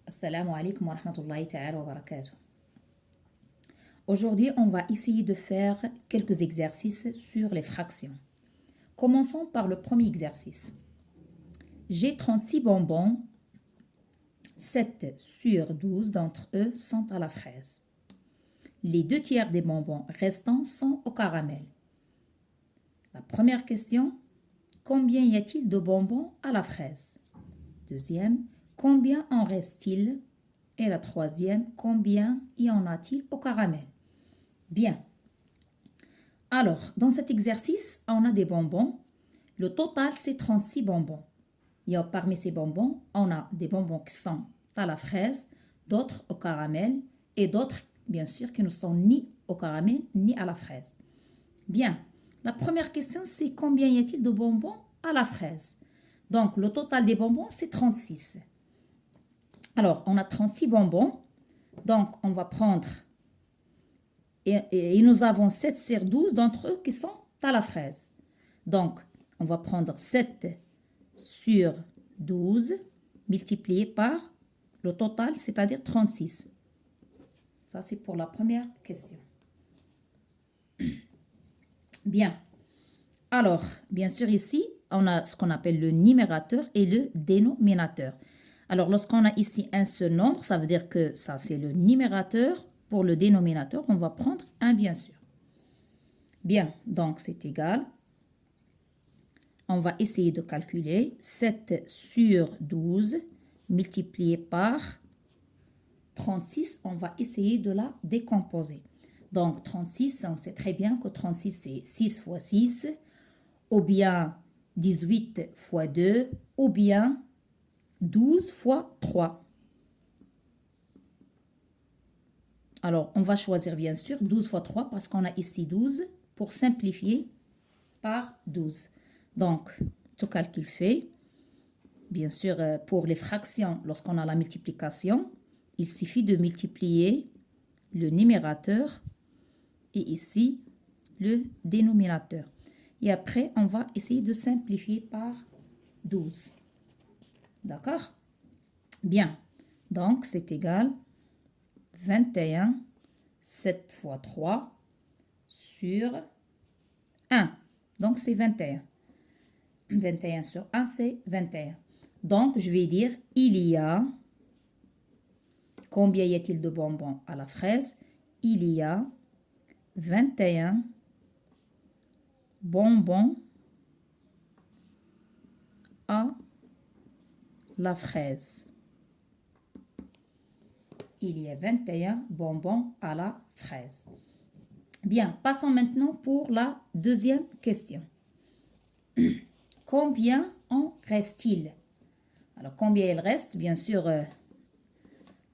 Assalamu alaikum wa rahmatullahi ta'ala wa barakatuh. Aujourd'hui, on va essayer de faire quelques exercices sur les fractions. Commençons par le premier exercice. J'ai 36 bonbons, 7 sur 12 d'entre eux sont à la fraise. Les 2 tiers des bonbons restants sont au caramel. La première question, combien y a-t-il de bonbons à la fraise? Deuxième, combien en reste-t-il? Et la troisième, combien y en a-t-il au caramel? Bien. Alors, dans cet exercice, on a des bonbons. Le total, c'est 36 bonbons. Parmi ces bonbons, on a des bonbons qui sont à la fraise, d'autres au caramel et d'autres, bien sûr, qui ne sont ni au caramel ni à la fraise. Bien. La première question, c'est combien y a-t-il de bonbons à la fraise? Donc, le total des bonbons, c'est 36. Alors, on a 36 bonbons. Donc, on va prendre... Et nous avons 7 sur 12 d'entre eux qui sont à la fraise. Donc, on va prendre 7 sur 12 multiplié par le total, c'est-à-dire 36. Ça, c'est pour la première question. Bien. Alors, bien sûr, ici, on a ce qu'on appelle le numérateur et le dénominateur. Alors, lorsqu'on a ici un seul nombre, ça veut dire que ça, c'est le numérateur. Pour le dénominateur, on va prendre 1, bien sûr. Bien, donc c'est égal. On va essayer de calculer 7 sur 12 multiplié par 36. On va essayer de la décomposer. Donc, 36, on sait très bien que 36, c'est 6 fois 6, ou bien 18 fois 2, ou bien 12 fois 3. Alors, on va choisir bien sûr 12 fois 3 parce qu'on a ici 12 pour simplifier par 12. Donc, ce calcul fait, bien sûr, pour les fractions, lorsqu'on a la multiplication, il suffit de multiplier le numérateur et ici le dénominateur. Et après, on va essayer de simplifier par 12. D'accord? Bien. Donc, c'est égal 21, 7 fois 3 sur 1. Donc, c'est 21. 21 sur 1, c'est 21. Donc, je vais dire, il y a, combien y a-t-il de bonbons à la fraise? Il y a 21 bonbons à la fraise. Il y a 21 bonbons à la fraise. Bien, passons maintenant pour la deuxième question. Combien en reste-t-il? Alors, combien il reste? Bien sûr,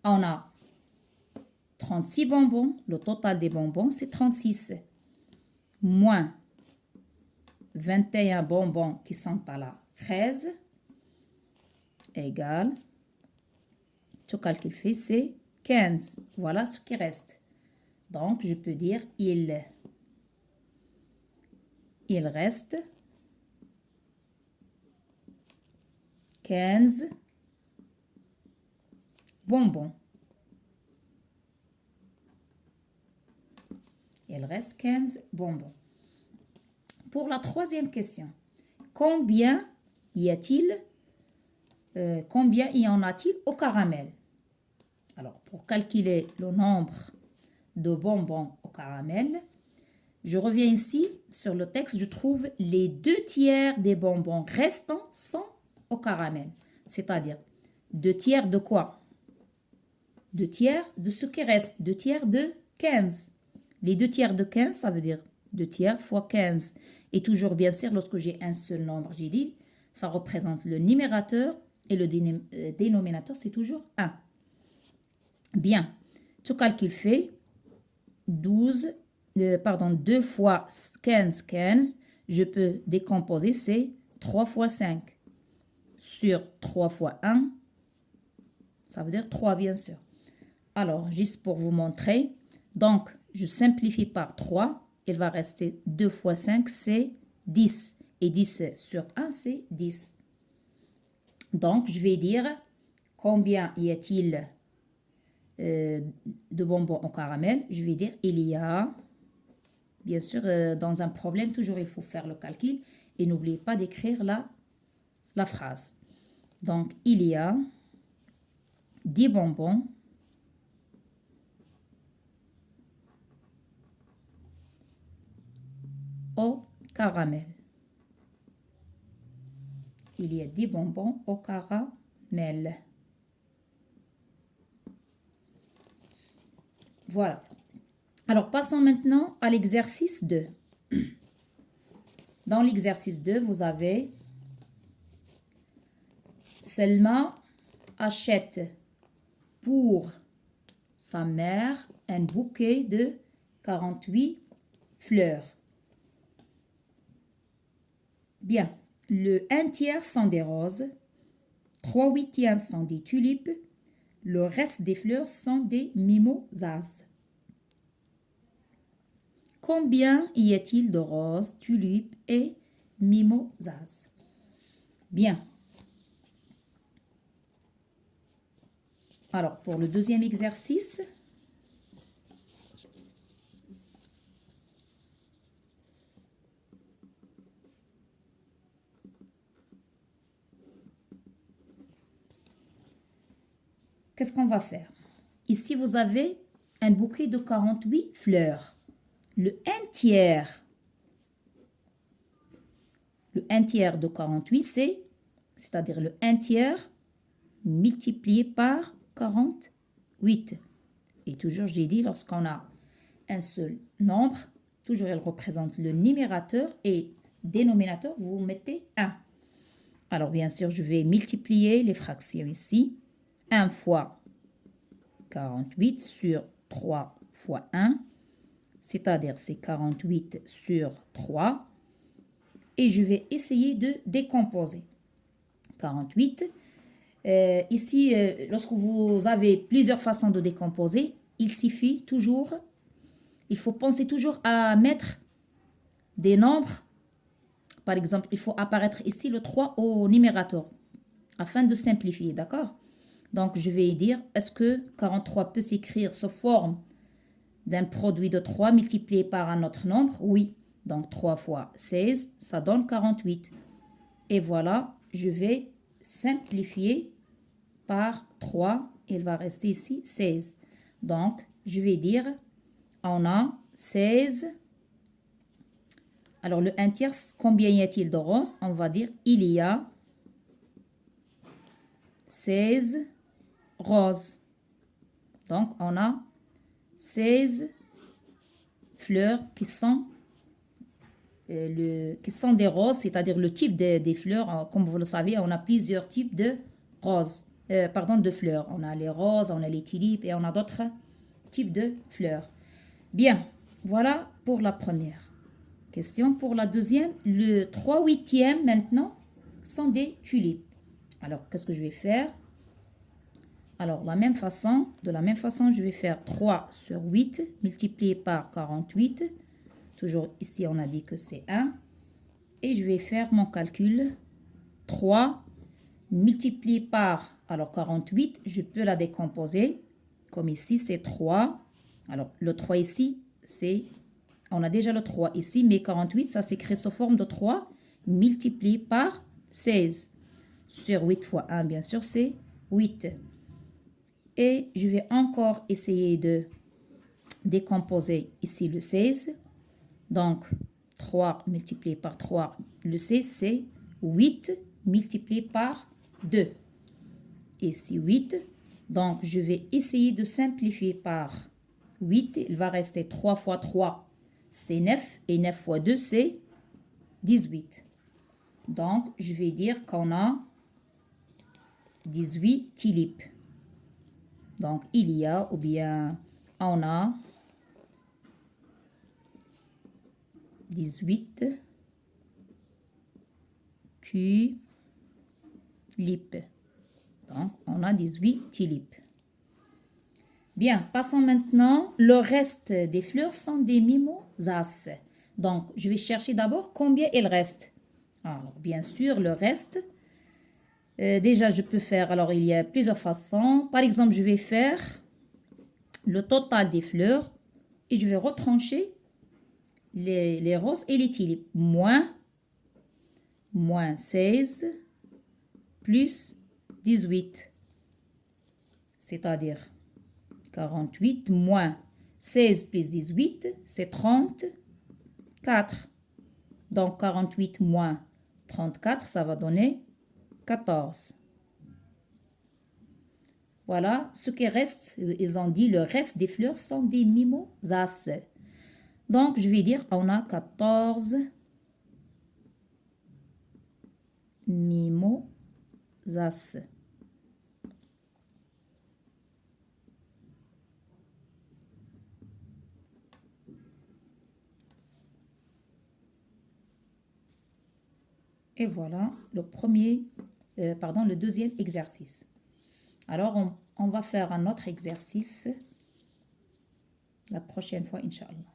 on a 36 bonbons. Le total des bonbons, c'est 36. Moins 21 bonbons qui sont à la fraise égale, ce calcul fait, c'est 15. Voilà ce qui reste. Donc, je peux dire, il reste 15 bonbons. Il reste 15 bonbons. Pour la troisième question, combien y en a-t-il au caramel? Alors, pour calculer le nombre de bonbons au caramel, je reviens ici sur le texte, je trouve les 2 tiers des bonbons restants sont au caramel. C'est-à-dire 2 tiers de quoi? 2 tiers de ce qui reste, 2 tiers de 15. Les 2 tiers de 15, ça veut dire 2 tiers fois 15. Et toujours, bien sûr, lorsque j'ai un seul nombre, j'ai dit, ça représente le numérateur et le dénominateur, c'est toujours 1. Bien, ce calcul fait 2 fois 15, 15. Je peux décomposer, c'est 3 fois 5 sur 3 fois 1. Ça veut dire 3, bien sûr. Alors, juste pour vous montrer, donc, je simplifie par 3. Il va rester 2 fois 5, c'est 10. Et 10 sur 1, c'est 10. Donc, je vais dire combien y a-t-il de bonbons au caramel? Je vais dire il y a, bien sûr, dans un problème, toujours il faut faire le calcul et n'oubliez pas d'écrire la phrase. Donc, il y a 10 bonbons au caramel. Il y a 10 bonbons au caramel. Voilà. Alors, passons maintenant à l'exercice 2. Dans l'exercice 2, vous avez Selma achète pour sa mère un bouquet de 48 fleurs. Bien, le 1/3 sont des roses, 3/8 sont des tulipes, le reste des fleurs sont des mimosas. Combien y a-t-il de roses, tulipes et mimosas? Bien. Alors, pour le deuxième exercice, qu'est-ce qu'on va faire? Ici, vous avez un bouquet de 48 fleurs. Le 1/3 de 48, c'est-à-dire le 1/3 multiplié par 48. Et toujours, j'ai dit, lorsqu'on a un seul nombre, toujours il représente le numérateur et dénominateur, vous mettez 1. Alors, bien sûr, je vais multiplier les fractions ici. 1 fois 48 sur 3 fois 1, c'est-à-dire c'est 48 sur 3. Et je vais essayer de décomposer. 48. Ici, lorsque vous avez plusieurs façons de décomposer, il suffit toujours, il faut penser toujours à mettre des nombres. Par exemple, il faut apparaître ici le 3 au numérateur afin de simplifier, d'accord? Donc, je vais dire, est-ce que 43 peut s'écrire sous forme d'un produit de 3 multiplié par un autre nombre? Oui. Donc, 3 fois 16, ça donne 48. Et voilà, je vais simplifier par 3. Il va rester ici 16. Donc, je vais dire, on a 16. Alors, le 1/3, combien y a-t-il de roses? On va dire, il y a 16 roses. Donc, on a 16 fleurs qui sont des roses, c'est-à-dire le type des fleurs. Comme vous le savez, on a plusieurs types de roses, de fleurs. On a les roses, on a les tulipes et on a d'autres types de fleurs. Bien, voilà pour la première question. Pour la deuxième, le 3/8 maintenant sont des tulipes. Alors, qu'est-ce que je vais faire? Alors, de la même façon, je vais faire 3 sur 8 multiplié par 48. Toujours ici, on a dit que c'est 1. Et je vais faire mon calcul. 3 multiplié par, alors 48, je peux la décomposer. Comme ici, c'est 3. Alors, le 3 ici, on a déjà le 3 ici, mais 48, ça s'écrit sous forme de 3 multiplié par 16. Sur 8 fois 1, bien sûr, c'est 8. Et je vais encore essayer de décomposer ici le 16. Donc, 3 multiplié par 3, le 16, c'est 8 multiplié par 2. Ici, 8. Donc, je vais essayer de simplifier par 8. Il va rester 3 fois 3, c'est 9. Et 9 fois 2, c'est 18. Donc, je vais dire qu'on a 18 tulipes. Donc, il y a, ou bien, on a 18 tulipes. Donc, on a 18 tulipes. Bien, passons maintenant. Le reste des fleurs sont des mimosas. Donc, je vais chercher d'abord combien il reste. Alors, bien sûr, le reste, Déjà, je peux faire, alors il y a plusieurs façons. Par exemple, je vais faire le total des fleurs et je vais retrancher les roses et les tulipes. Moins 16 plus 18, c'est-à-dire 48 moins 16 plus 18, c'est 34. Donc 48 moins 34, ça va donner 14. Voilà, ce qui reste, ils ont dit le reste des fleurs sont des mimosas. Donc, je vais dire, on a 14 mimosas. Et voilà le deuxième exercice. Alors, on va faire un autre exercice la prochaine fois, Inch'Allah.